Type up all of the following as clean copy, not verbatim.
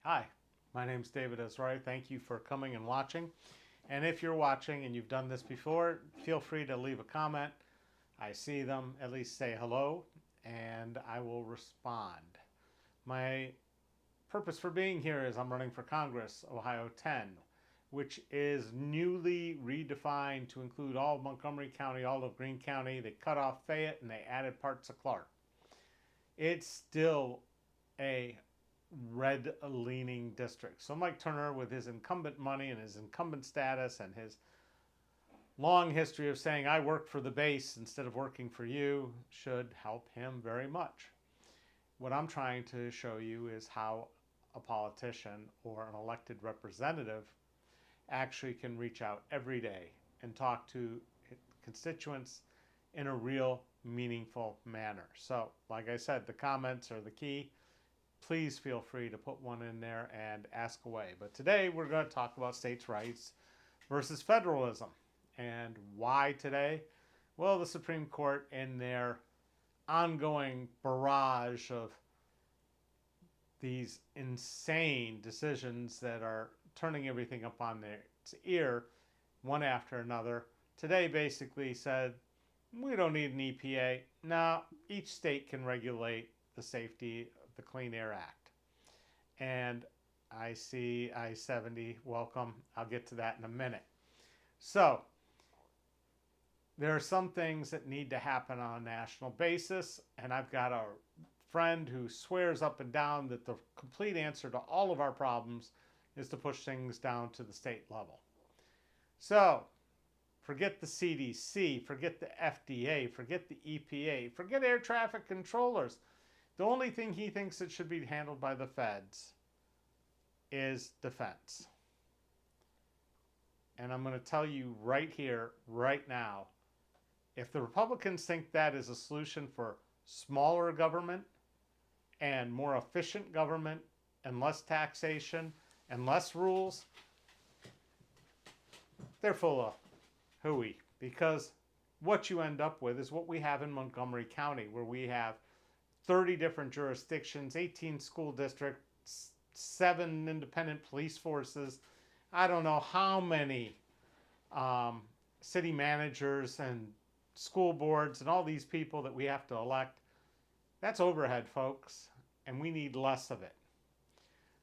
Hi, my name's David Esrati. Thank you for coming and watching. And if you're watching and you've done this before, feel free to leave a comment. I see them, at least say hello, and I will respond. My purpose for being here is I'm running for Congress, OH-10, which is newly redefined to include all of Montgomery County, all of Greene County. They cut off Fayette and they added parts of Clark. It's still a red-leaning district. So Mike Turner, with his incumbent money and his incumbent status and his long history of saying, I work for the base instead of working for you, should help him very much. What I'm trying to show you is how a politician or an elected representative actually can reach out every day and talk to constituents in a real, meaningful manner. So, like I said, the comments are the key. Please feel free to put one in there and ask away. But today we're going to talk about states' rights versus federalism. And why today? Well, the Supreme Court, in their ongoing barrage of these insane decisions that are turning everything up on its ear, one after another, today basically said, we don't need an EPA. No, each state can regulate the safety of the Clean Air Act. And I see I-70, welcome. I'll get to that in a minute. So, there are some things that need to happen on a national basis, and I've got a friend who swears up and down that the complete answer to all of our problems is to push things down to the state level. So, forget the CDC, forget the FDA, forget the EPA, forget air traffic controllers. The only thing he thinks that should be handled by the feds is defense. And I'm going to tell you right here, right now, if the Republicans think that is a solution for smaller government and more efficient government and less taxation and less rules, they're full of hooey. Because what you end up with is what we have in Montgomery County, where we have 30 different jurisdictions, 18 school districts, 7 independent police forces. I don't know how many city managers and school boards and all these people that we have to elect. That's overhead, folks, and we need less of it.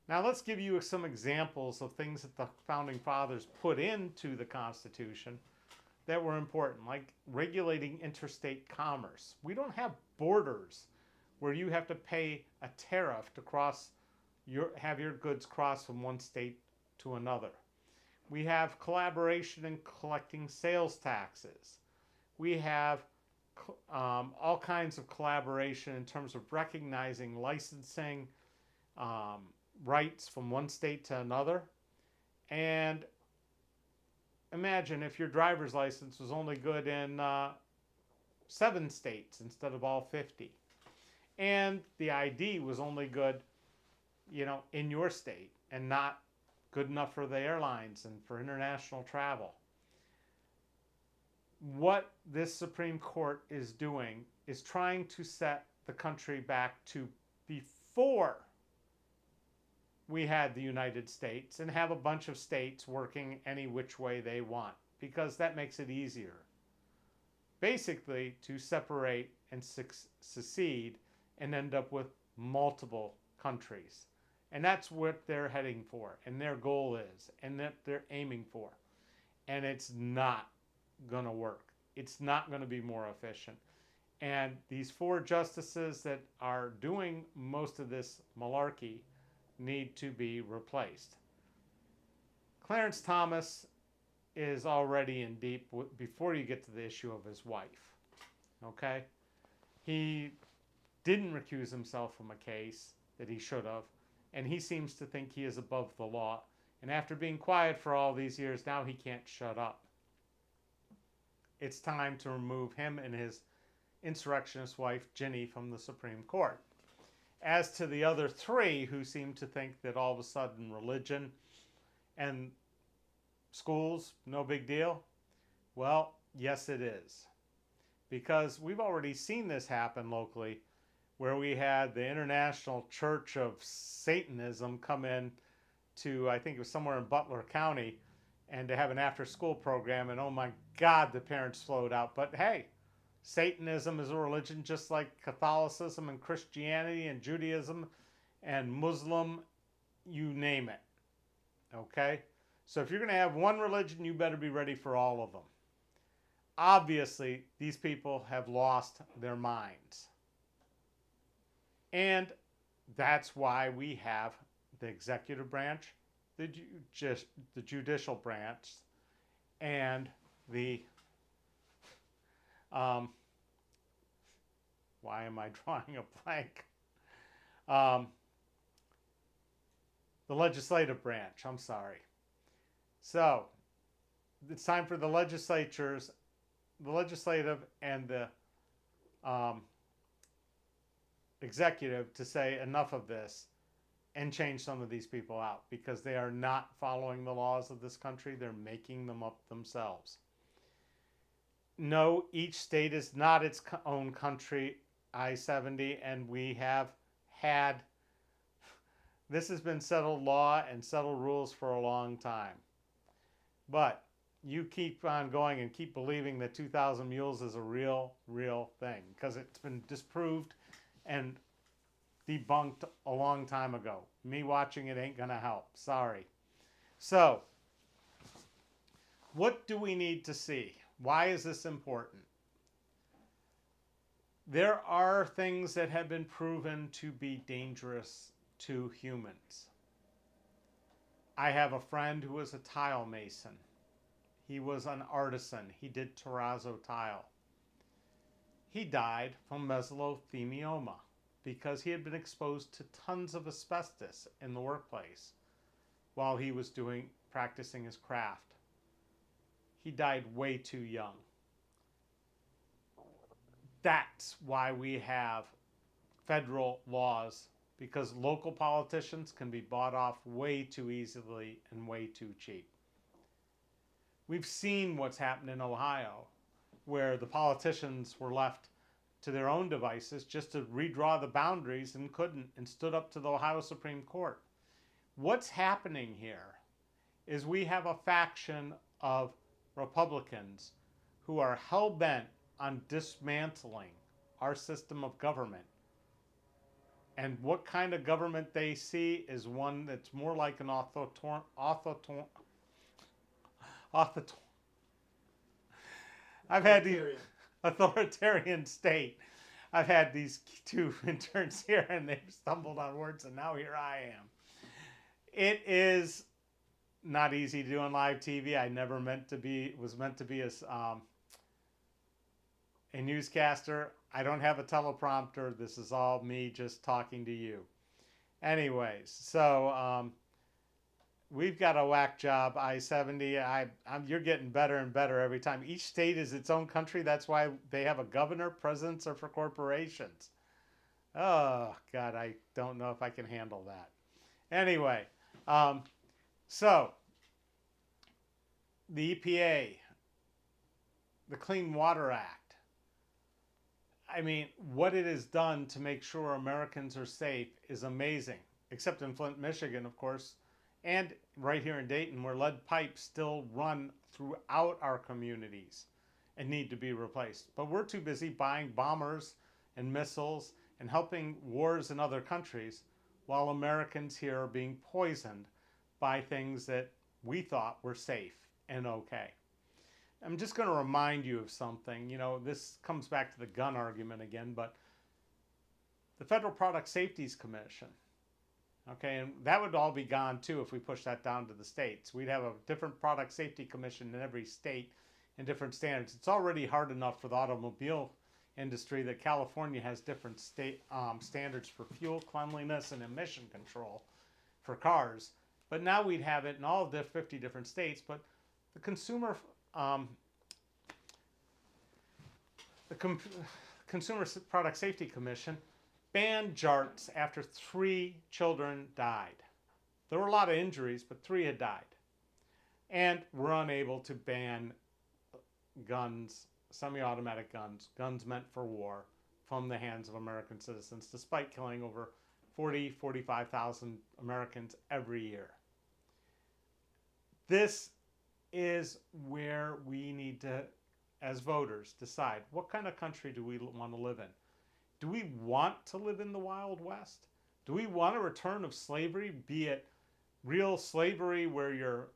Now let's give you some examples of things that the Founding Fathers put into the Constitution that were important, like regulating interstate commerce. We don't have borders where you have to pay a tariff to have your goods cross from one state to another. We have collaboration in collecting sales taxes. We have all kinds of collaboration in terms of recognizing licensing rights from one state to another. And imagine if your driver's license was only good in 7 states instead of all 50. And the ID was only good, in your state and not good enough for the airlines and for international travel. What this Supreme Court is doing is trying to set the country back to before we had the United States and have a bunch of states working any which way they want, because that makes it easier. Basically, to separate and secede and end up with multiple countries. And that's what they're heading for, and their goal is, and that they're aiming for. And it's not going to work. It's not going to be more efficient. And these 4 justices that are doing most of this malarkey need to be replaced. Clarence Thomas is already in deep before you get to the issue of his wife. Okay? He didn't recuse himself from a case that he should have, and he seems to think he is above the law. And after being quiet for all these years, now he can't shut up. It's time to remove him and his insurrectionist wife, Ginny, from the Supreme Court. As to the other 3 who seem to think that all of a sudden religion and schools, no big deal, well, yes it is. Because we've already seen this happen locally where we had the International Church of Satanism come in to, I think it was somewhere in Butler County, and to have an after-school program, and oh my God, the parents flowed out. But hey, Satanism is a religion just like Catholicism and Christianity and Judaism and Muslim, you name it. Okay? So if you're going to have one religion, you better be ready for all of them. Obviously, these people have lost their minds. And that's why we have the executive branch, the judicial branch, and the why am I drawing a blank? The legislative branch, I'm sorry. So, it's time for the legislatures, the legislative and the executive to say enough of this and change some of these people out, because they are not following the laws of this country. They're making them up themselves. No, each state is not its own country, I-70, and we have had, this has been settled law and settled rules for a long time. But you keep on going and keep believing that 2,000 mules is a real thing, because it's been disproved and debunked a long time ago. Me watching it ain't gonna help. Sorry. So, what do we need to see? Why is this important? There are things that have been proven to be dangerous to humans. I have a friend who was a tile mason. He was an artisan. He did terrazzo tile. He died from mesothelioma because he had been exposed to tons of asbestos in the workplace while he was practicing his craft. He died way too young. That's why we have federal laws, because local politicians can be bought off way too easily and way too cheap. We've seen what's happened in Ohio, where the politicians were left to their own devices just to redraw the boundaries and couldn't, and stood up to the Ohio Supreme Court. What's happening here is we have a faction of Republicans who are hell-bent on dismantling our system of government. And what kind of government they see is one that's more like an authoritarian state. I've had these two interns here and they've stumbled on words, and now here I am. It is not easy to do on live TV. I never was meant to be a newscaster. I don't have a teleprompter. This is all me just talking to you. Anyways, so we've got a whack job, I-70. You're getting better and better every time. Each state is its own country. That's why they have a governor. Presidents are for corporations. Oh, God, I don't know if I can handle that. Anyway, so the EPA, the Clean Water Act, I mean, what it has done to make sure Americans are safe is amazing, except in Flint, Michigan, of course, and right here in Dayton, where lead pipes still run throughout our communities and need to be replaced. But we're too busy buying bombers and missiles and helping wars in other countries, while Americans here are being poisoned by things that we thought were safe and okay. I'm just going to remind you of something. You know, this comes back to the gun argument again, but the Federal Product Safety Commission, okay, and that would all be gone too if we push that down to the states. We'd have a different Product Safety Commission in every state and different standards. It's already hard enough for the automobile industry that California has different state standards for fuel, cleanliness, and emission control for cars. But now we'd have it in all of the 50 different states. But the Consumer Product Safety Commission banned jarts after 3 children died. There were a lot of injuries, but 3 had died. And we're unable to ban guns, semi-automatic guns, guns meant for war, from the hands of American citizens, despite killing over 45,000 Americans every year. This is where we need to, as voters, decide what kind of country do we want to live in. Do we want to live in the Wild West? Do we want a return of slavery, be it real slavery where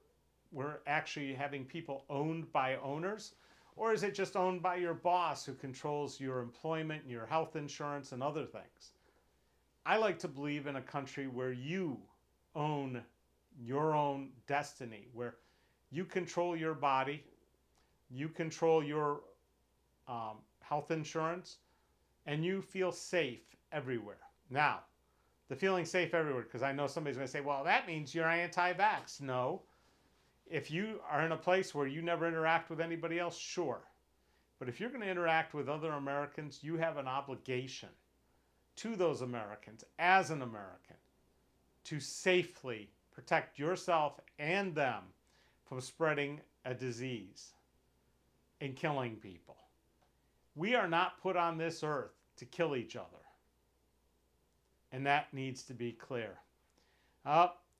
we're actually having people owned by owners? Or is it just owned by your boss who controls your employment and your health insurance and other things? I like to believe in a country where you own your own destiny, where you control your body, you control your health insurance, and you feel safe everywhere. Now, the feeling safe everywhere, because I know somebody's going to say, well, that means you're anti-vax. No. If you are in a place where you never interact with anybody else, sure. But if you're going to interact with other Americans, you have an obligation to those Americans as an American to safely protect yourself and them from spreading a disease and killing people. We are not put on this earth to kill each other. And that needs to be clear.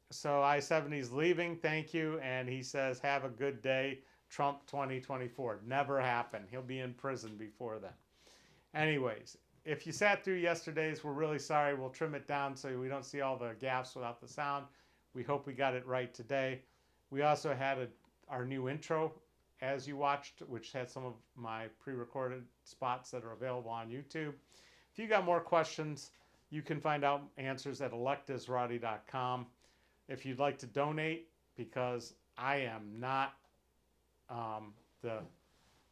So I-70's leaving, thank you, and he says, have a good day, Trump 2024. Never happened. He'll be in prison before then. Anyways, if you sat through yesterday's, we're really sorry. We'll trim it down so we don't see all the gaps without the sound. We hope we got it right today. We also had our new intro, as you watched, which had some of my pre-recorded spots that are available on YouTube. If you got more questions, you can find out answers at electesrati.com. If you'd like to donate, because I am not the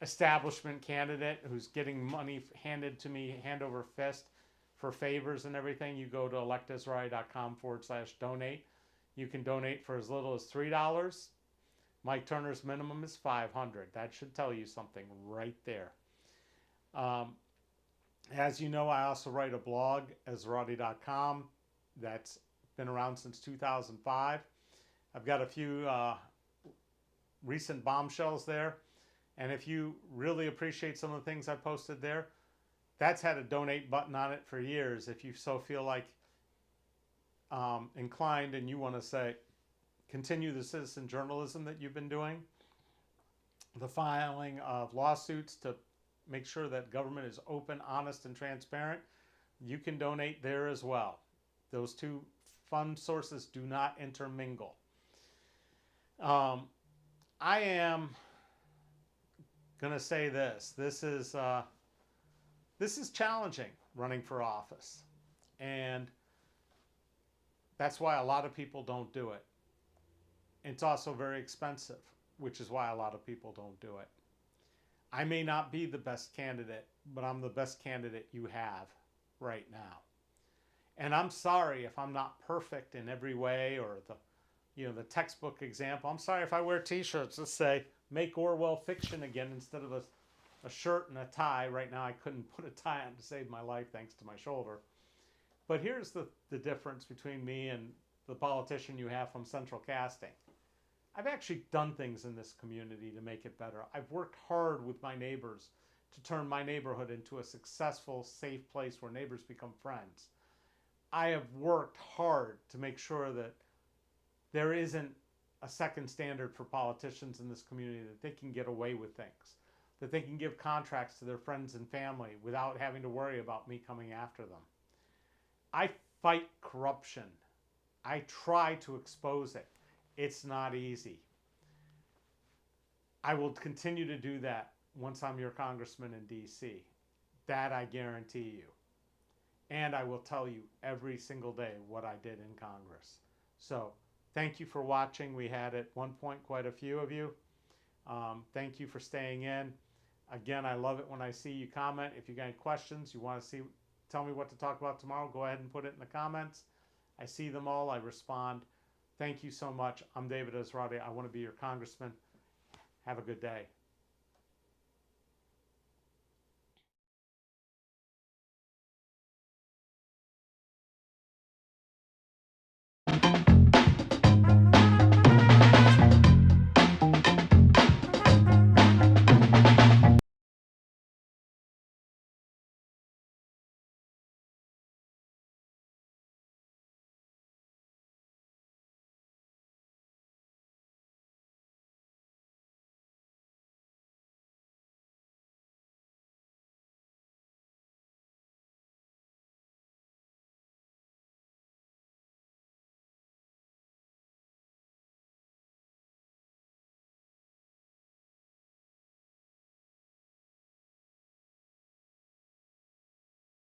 establishment candidate who's getting money handed to me hand over fist for favors and everything, you go to electesrati.com/donate. You can donate for as little as $3. Mike Turner's minimum is $500. That should tell you something right there. As you know, I also write a blog, Esrati.com. That's been around since 2005. I've got a few recent bombshells there. And if you really appreciate some of the things I posted there, that's had a donate button on it for years. If you so feel like inclined and you want to say, continue the citizen journalism that you've been doing, the filing of lawsuits to make sure that government is open, honest, and transparent, you can donate there as well. Those two fund sources do not intermingle. I am going to say this. This is challenging, running for office. And that's why a lot of people don't do it. It's also very expensive, which is why a lot of people don't do it. I may not be the best candidate, but I'm the best candidate you have right now. And I'm sorry if I'm not perfect in every way, or the textbook example. I'm sorry if I wear t-shirts that say, make Orwell fiction again, instead of a shirt and a tie. Right now I couldn't put a tie on to save my life thanks to my shoulder. But here's the difference between me and the politician you have from Central Casting. I've actually done things in this community to make it better. I've worked hard with my neighbors to turn my neighborhood into a successful, safe place where neighbors become friends. I have worked hard to make sure that there isn't a second standard for politicians in this community, that they can get away with things, that they can give contracts to their friends and family without having to worry about me coming after them. I fight corruption. I try to expose it. It's not easy. I will continue to do that once I'm your congressman in D.C. That I guarantee you. And I will tell you every single day what I did in Congress. So thank you for watching. We had at one point quite a few of you. Thank you for staying in. Again, I love it when I see you comment. If you got any questions, you want to tell me what to talk about tomorrow, go ahead and put it in the comments. I see them all. I respond. Thank you so much. I'm David Esrati. I want to be your congressman. Have a good day.